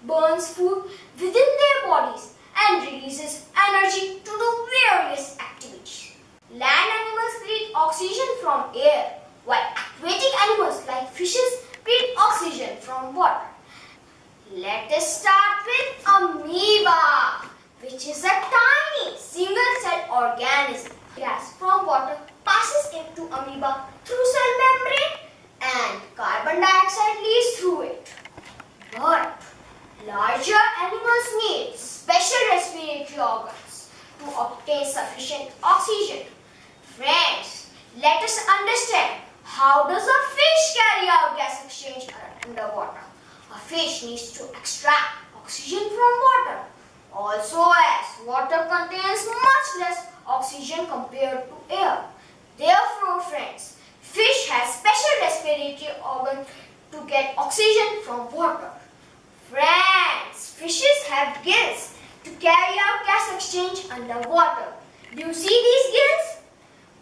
burns food within their bodies and releases energy to do various activities. Land animals breathe oxygen from air, while aquatic animals like fishes breathe oxygen from water. Let us start with amoeba, which is a tiny single-celled organism. Gas from water passes into amoeba through cell membrane and carbon dioxide leaves through it. But larger animals need special respiratory organs to obtain sufficient oxygen. Friends, let us understand, how does a fish carry out gas exchange underwater? A fish needs to extract oxygen from water. Also, as water contains much less oxygen compared to air. Therefore, friends, fish has special respiratory organs to get oxygen from water. Friends, fishes have gills to carry out gas exchange underwater. Do you see these gills?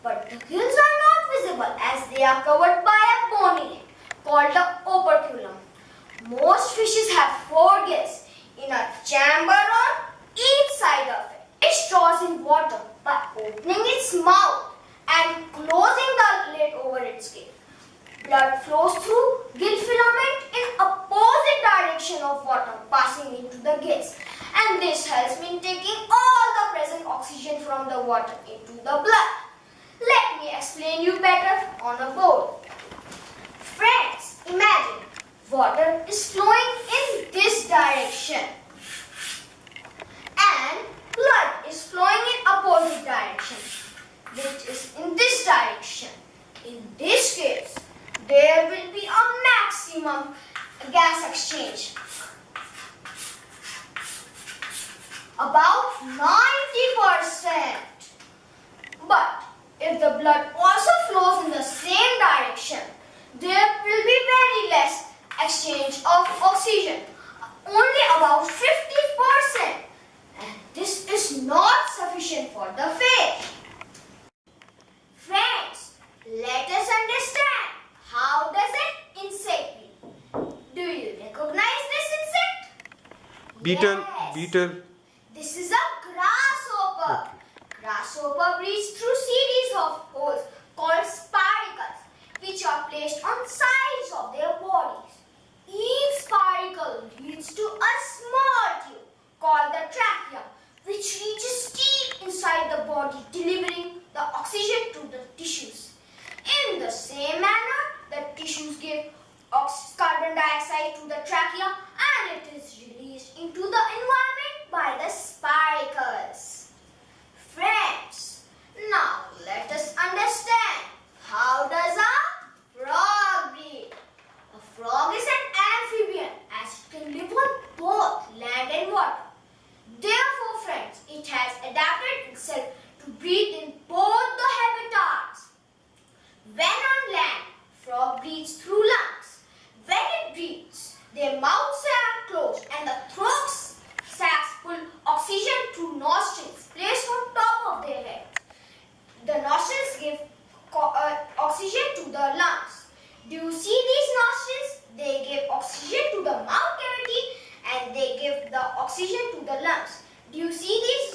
But the gills are not visible as they are covered by a bony neck called the operculum. Most fishes have 4 gills in a chamber on each side of it. Fish draws in water by opening its mouth and closing the lid over its gill. Blood flows through gill filament in opposite direction of water passing into the gills, and this helps in taking all the present oxygen from the water into the blood. Let me explain you better on a board. Friends, imagine water is flowing in this direction and blood is flowing in opposite direction, which is in this direction. In this case, there will be a maximum gas exchange, about 90%. But if the blood also flows in the same direction, there will be very less exchange of oxygen, only about 50%. And this is not sufficient for the fish. Friends, let us understand, how does an insect breathe? Do you recognize this insect? Beetle, Yes. beetle. This is a grasshopper. Grasshopper breathes through series of holes called spiracles, which are placed on sides of their bodies. Each spiracle leads to a small tube called the trachea, which reaches deep inside the body, delivering the oxygen to the tissues. In the same manner, the tissues give carbon dioxide to the trachea and it is released into the environment by the spiracles. Friends, now let us understand, how does a frog breathe? A frog is an amphibian as it can live on both land and water. Therefore, friends, it has adapted itself to breathe in both the habitats. When on land, frog breathes through lungs. When it breathes, their mouths are closed and the throat sacs pull oxygen through nostrils placed on top of their head. The nostrils give oxygen to the lungs. Do you see these nostrils? They give oxygen to the mouth cavity and they give the oxygen to the lungs. Do you see these